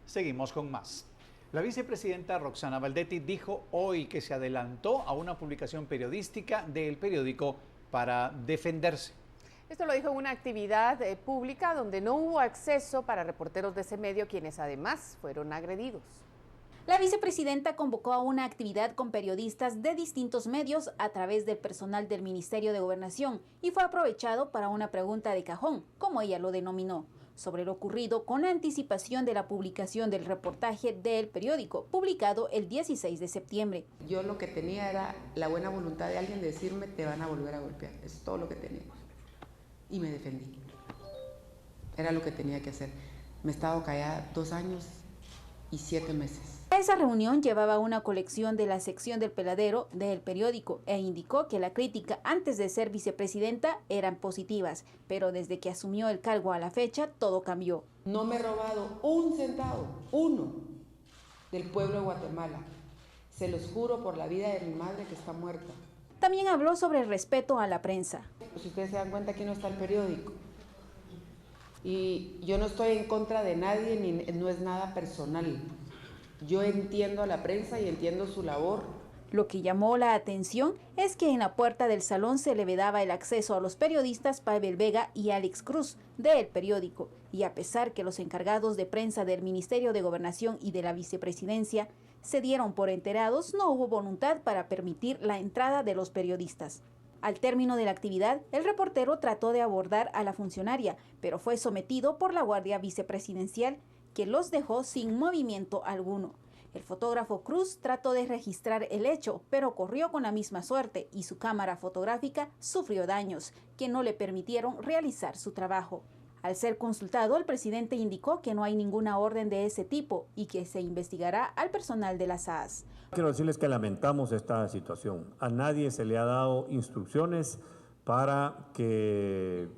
Seguimos con más. La vicepresidenta Roxana Baldetti dijo hoy que se adelantó a una publicación periodística del periódico para defenderse. Esto lo dijo en una actividad pública donde no hubo acceso para reporteros de ese medio, quienes además fueron agredidos. La vicepresidenta convocó a una actividad con periodistas de distintos medios a través del personal del Ministerio de Gobernación y fue aprovechado para una pregunta de cajón, como ella lo denominó, sobre lo ocurrido con anticipación de la publicación del reportaje del periódico, publicado el 16 de septiembre. Yo lo que tenía era la buena voluntad de alguien de decirme, te van a volver a golpear. Eso es todo lo que tenía. Y me defendí. Era lo que tenía que hacer. Me he estado callada 2 años y 7 meses. Esa reunión llevaba una colección de la sección del peladero del periódico e indicó que la crítica antes de ser vicepresidenta eran positivas, pero desde que asumió el cargo a la fecha todo cambió. No me he robado un centavo, uno, del pueblo de Guatemala. Se los juro por la vida de mi madre que está muerta. También habló sobre el respeto a la prensa. Si ustedes se dan cuenta, aquí no está el periódico. Y yo no estoy en contra de nadie, ni no es nada personal. Yo entiendo a la prensa y entiendo su labor. Lo que llamó la atención es que en la puerta del salón se le vedaba el acceso a los periodistas Pavel Vega y Alex Cruz del periódico, y a pesar que los encargados de prensa del Ministerio de Gobernación y de la Vicepresidencia se dieron por enterados, no hubo voluntad para permitir la entrada de los periodistas. Al término de la actividad, el reportero trató de abordar a la funcionaria, pero fue sometido por la Guardia Vicepresidencial, que los dejó sin movimiento alguno. El fotógrafo Cruz trató de registrar el hecho, pero corrió con la misma suerte y su cámara fotográfica sufrió daños que no le permitieron realizar su trabajo. Al ser consultado, el presidente indicó que no hay ninguna orden de ese tipo y que se investigará al personal de la SAS. Quiero decirles que lamentamos esta situación. A nadie se le ha dado instrucciones para que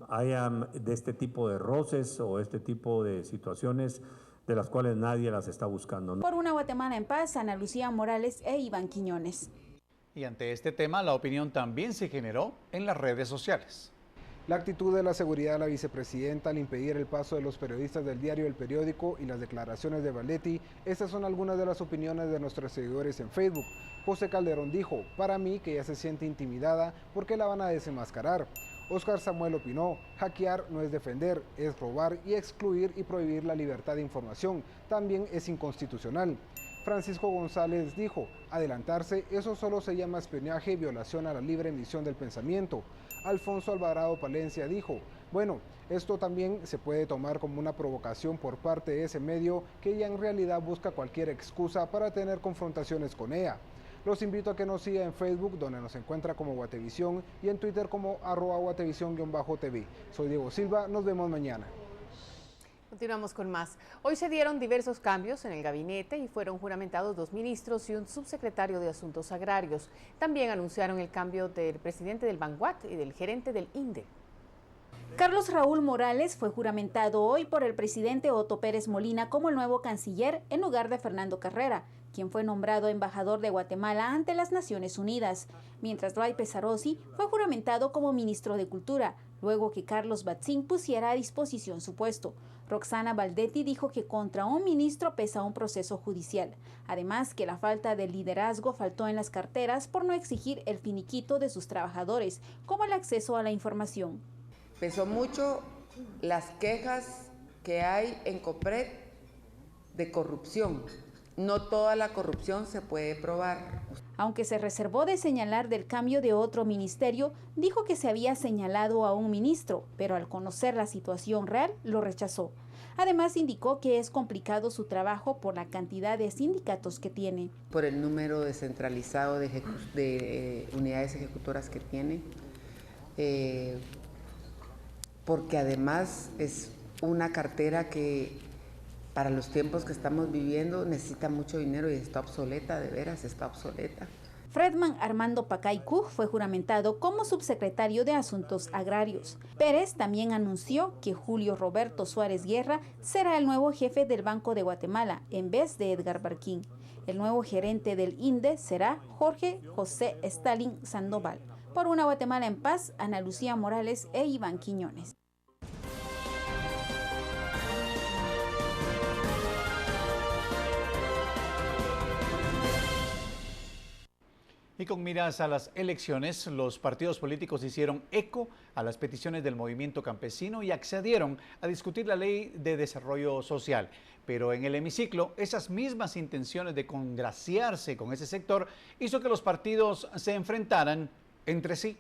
haya de este tipo de roces o este tipo de situaciones de las cuales nadie las está buscando. Por una Guatemala en paz, Ana Lucía Morales e Iván Quiñones. Y ante este tema, la opinión también se generó en las redes sociales. La actitud de la seguridad de la vicepresidenta al impedir el paso de los periodistas del diario El Periódico y las declaraciones de Baldetti, estas son algunas de las opiniones de nuestros seguidores en Facebook. José Calderón dijo, para mí que ella se siente intimidada porque la van a desenmascarar. Oscar Samuel opinó, hackear no es defender, es robar y excluir y prohibir la libertad de información, también es inconstitucional. Francisco González dijo, adelantarse, eso solo se llama espionaje y violación a la libre emisión del pensamiento. Alfonso Alvarado Palencia dijo, bueno, esto también se puede tomar como una provocación por parte de ese medio que ya en realidad busca cualquier excusa para tener confrontaciones con ella. Los invito a que nos sigan en Facebook, donde nos encuentra como Guatevisión, y en Twitter como @Guatevisión_TV. Soy Diego Silva, nos vemos mañana. Continuamos con más. Hoy se dieron diversos cambios en el gabinete y fueron juramentados 2 ministros y un subsecretario de Asuntos Agrarios. También anunciaron el cambio del presidente del Banguat y del gerente del INDE. Carlos Raúl Morales fue juramentado hoy por el presidente Otto Pérez Molina como el nuevo canciller en lugar de Fernando Carrera, quien fue nombrado embajador de Guatemala ante las Naciones Unidas, mientras Ray Pesarossi fue juramentado como ministro de Cultura, luego que Carlos Batzín pusiera a disposición su puesto. Roxana Baldetti dijo que contra un ministro pesa un proceso judicial, además que la falta de liderazgo faltó en las carteras por no exigir el finiquito de sus trabajadores, como el acceso a la información. Pesó mucho las quejas que hay en COPRED de corrupción. No toda la corrupción se puede probar. Aunque se reservó de señalar del cambio de otro ministerio, dijo que se había señalado a un ministro, pero al conocer la situación real, lo rechazó. Además, indicó que es complicado su trabajo por la cantidad de sindicatos que tiene. Por el número descentralizado de unidades ejecutoras que tiene, porque además es una cartera que para los tiempos que estamos viviendo necesita mucho dinero y está obsoleta, de veras está obsoleta. Fredman Armando Pacay-Cuj fue juramentado como subsecretario de Asuntos Agrarios. Pérez también anunció que Julio Roberto Suárez Guerra será el nuevo jefe del Banco de Guatemala en vez de Edgar Barquín. El nuevo gerente del INDE será Jorge José Stalin Sandoval. Por una Guatemala en paz, Ana Lucía Morales e Iván Quiñones. Y con miras a las elecciones, los partidos políticos hicieron eco a las peticiones del movimiento campesino y accedieron a discutir la ley de desarrollo social. Pero en el hemiciclo, esas mismas intenciones de congraciarse con ese sector hizo que los partidos se enfrentaran entre sí.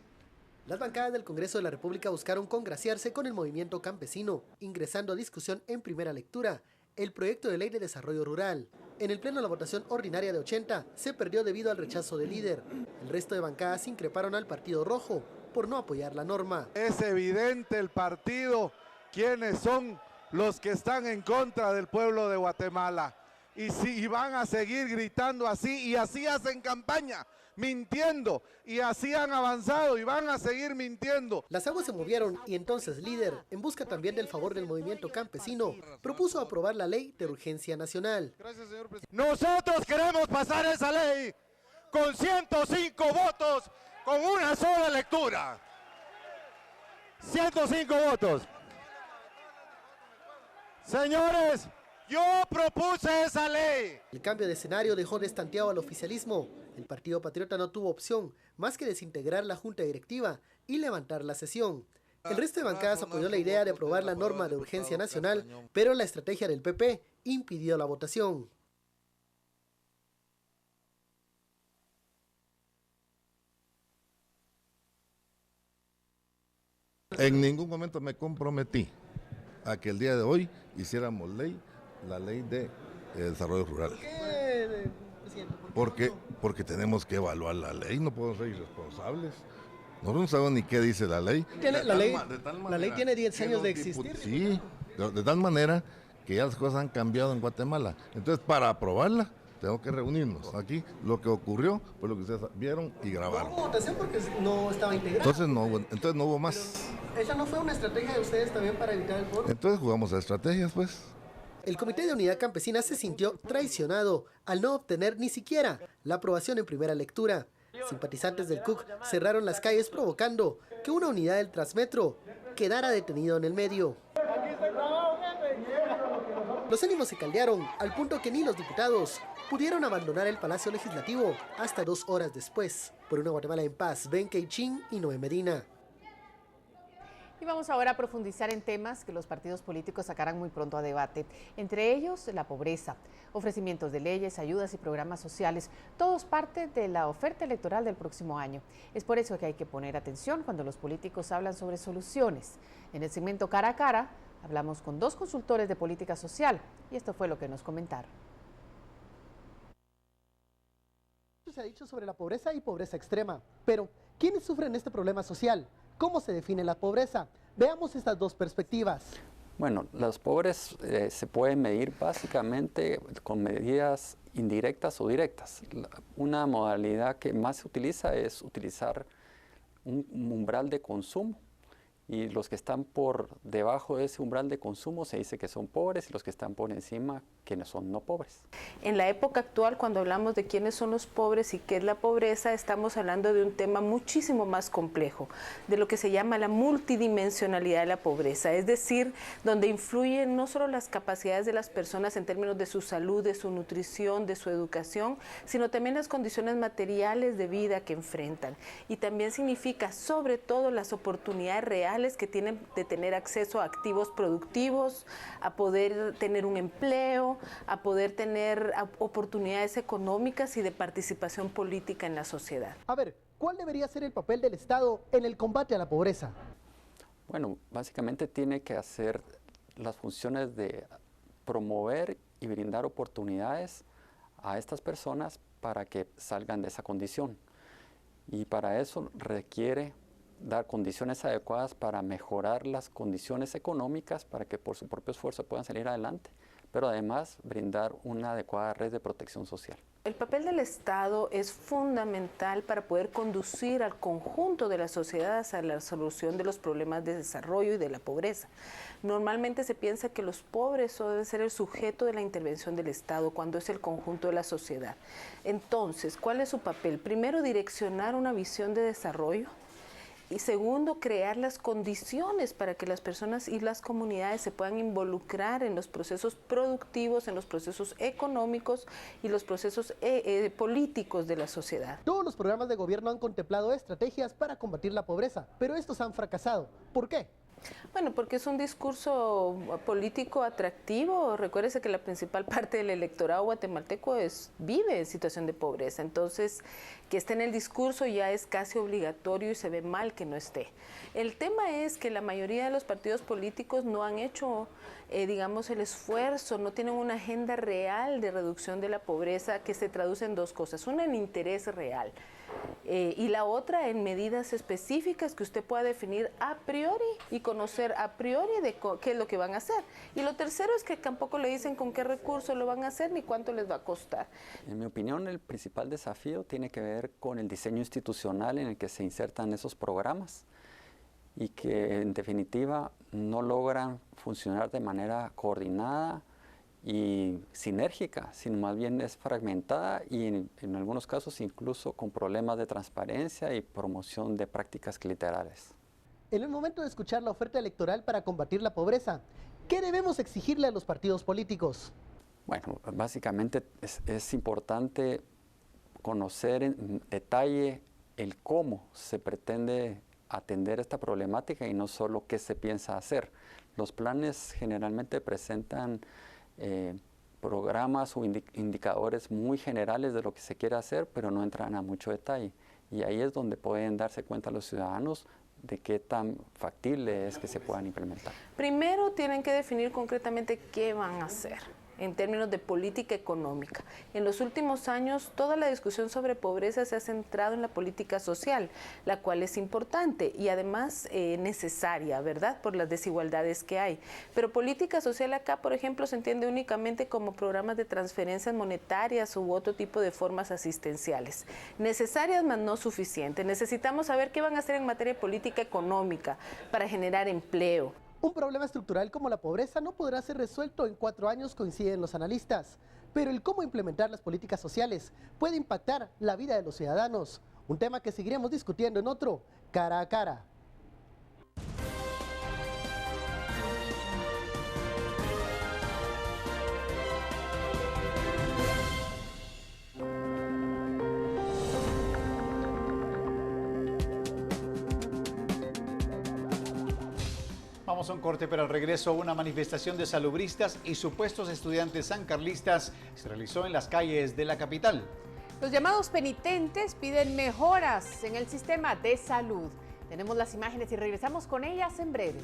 Las bancadas del Congreso de la República buscaron congraciarse con el movimiento campesino, ingresando a discusión en primera lectura el proyecto de ley de desarrollo rural. En el pleno, la votación ordinaria de 80 se perdió debido al rechazo del líder. El resto de bancadas increparon al Partido Rojo por no apoyar la norma. Es evidente el partido quiénes son los que están en contra del pueblo de Guatemala. Y van a seguir gritando así, y así hacen campaña, mintiendo, y así han avanzado y van a seguir mintiendo. Las aguas se movieron y entonces el líder, en busca también del favor del movimiento campesino, propuso aprobar la ley de urgencia nacional. Gracias, señor presidente. Nosotros queremos pasar esa ley con 105 votos, con una sola lectura. 105 votos. Señores, yo propuse esa ley. El cambio de escenario dejó destanteado al oficialismo. El Partido Patriota no tuvo opción más que desintegrar la junta directiva y levantar la sesión. El resto de bancadas apoyó la idea de aprobar la norma de urgencia nacional, pero la estrategia del PP impidió la votación. En ningún momento me comprometí a que el día de hoy hiciéramos la ley de desarrollo rural. ¿Por qué, presidente? Porque tenemos que evaluar la ley, no podemos ser irresponsables. Nosotros no sabemos ni qué dice la ley. La ley tiene 10 años de existir. Sí, de tal manera que ya las cosas han cambiado en Guatemala. Entonces, para aprobarla, tengo que reunirnos. Aquí lo que ocurrió fue lo que ustedes vieron y grabaron. No hubo votación porque no estaba integrada. Entonces no hubo más. ¿Esa no fue una estrategia de ustedes también para evitar el foro? Entonces jugamos a estrategias, pues. El Comité de Unidad Campesina se sintió traicionado al no obtener ni siquiera la aprobación en primera lectura. Simpatizantes del CUC cerraron las calles provocando que una unidad del Transmetro quedara detenido en el medio. Los ánimos se caldearon al punto que ni los diputados pudieron abandonar el Palacio Legislativo hasta 2 horas después. Por una Guatemala en paz, Ben Keichin y Noé Medina. Y vamos ahora a profundizar en temas que los partidos políticos sacarán muy pronto a debate, entre ellos la pobreza, ofrecimientos de leyes, ayudas y programas sociales, todos parte de la oferta electoral del próximo año. Es por eso que hay que poner atención cuando los políticos hablan sobre soluciones. En el segmento Cara a Cara hablamos con 2 consultores de política social y esto fue lo que nos comentaron. Se ha dicho sobre la pobreza y pobreza extrema, pero ¿quiénes sufren este problema social? ¿Cómo se define la pobreza? Veamos estas 2 perspectivas. Bueno, los pobres se pueden medir básicamente con medidas indirectas o directas. Una modalidad que más se utiliza es utilizar un umbral de consumo. Y los que están por debajo de ese umbral de consumo se dice que son pobres y los que están por encima que no son no pobres. En la época actual, cuando hablamos de quiénes son los pobres y qué es la pobreza, estamos hablando de un tema muchísimo más complejo, de lo que se llama la multidimensionalidad de la pobreza, es decir, donde influyen no solo las capacidades de las personas en términos de su salud, de su nutrición, de su educación, sino también las condiciones materiales de vida que enfrentan. Y también significa, sobre todo, las oportunidades reales que tienen de tener acceso a activos productivos, a poder tener un empleo, a poder tener oportunidades económicas y de participación política en la sociedad. A ver, ¿cuál debería ser el papel del Estado en el combate a la pobreza? Bueno, básicamente tiene que hacer las funciones de promover y brindar oportunidades a estas personas para que salgan de esa condición. Y para eso requiere dar condiciones adecuadas para mejorar las condiciones económicas para que por su propio esfuerzo puedan salir adelante, pero además brindar una adecuada red de protección social. El papel del Estado es fundamental para poder conducir al conjunto de la sociedad hacia la solución de los problemas de desarrollo y de la pobreza. Normalmente se piensa que los pobres deben ser el sujeto de la intervención del Estado cuando es el conjunto de la sociedad. Entonces, ¿cuál es su papel? Primero, direccionar una visión de desarrollo Y segundo, crear las condiciones para que las personas y las comunidades se puedan involucrar en los procesos productivos, en los procesos económicos y los procesos políticos de la sociedad. Todos los programas de gobierno han contemplado estrategias para combatir la pobreza, pero estos han fracasado. ¿Por qué? Bueno, porque es un discurso político atractivo. Recuérdese que la principal parte del electorado guatemalteco vive en situación de pobreza. Entonces, que esté en el discurso ya es casi obligatorio y se ve mal que no esté. El tema es que la mayoría de los partidos políticos no han hecho, digamos, el esfuerzo, no tienen una agenda real de reducción de la pobreza que se traduce en dos cosas. Una, en interés real. Y la otra en medidas específicas que usted pueda definir a priori y conocer a priori de qué es lo que van a hacer. Y lo tercero es que tampoco le dicen con qué recursos lo van a hacer ni cuánto les va a costar. En mi opinión, el principal desafío tiene que ver con el diseño institucional en el que se insertan esos programas y que en definitiva no logran funcionar de manera coordinada y sinérgica, sino más bien es fragmentada y en algunos casos incluso con problemas de transparencia y promoción de prácticas clientelales. En el momento de escuchar la oferta electoral para combatir la pobreza, ¿qué debemos exigirle a los partidos políticos? Bueno, básicamente es importante conocer en detalle el cómo se pretende atender esta problemática y no solo qué se piensa hacer. Los planes generalmente presentan programas o indicadores muy generales de lo que se quiere hacer, pero no entran a mucho detalle. Y ahí es donde pueden darse cuenta los ciudadanos de qué tan factible es que se puedan implementar. Primero tienen que definir concretamente qué van a hacer en términos de política económica. En los últimos años, toda la discusión sobre pobreza se ha centrado en la política social, la cual es importante y además necesaria, ¿verdad?, por las desigualdades que hay. Pero política social acá, por ejemplo, se entiende únicamente como programas de transferencias monetarias u otro tipo de formas asistenciales. Necesarias, mas no suficientes. Necesitamos saber qué van a hacer en materia de política económica para generar empleo. Un problema estructural como la pobreza no podrá ser resuelto en 4 años, coinciden los analistas. Pero el cómo implementar las políticas sociales puede impactar la vida de los ciudadanos. Un tema que seguiremos discutiendo en otro Cara a Cara. Vamos a un corte, pero al regreso una manifestación de salubristas y supuestos estudiantes sancarlistas se realizó en las calles de la capital. Los llamados penitentes piden mejoras en el sistema de salud. Tenemos las imágenes y regresamos con ellas en breve.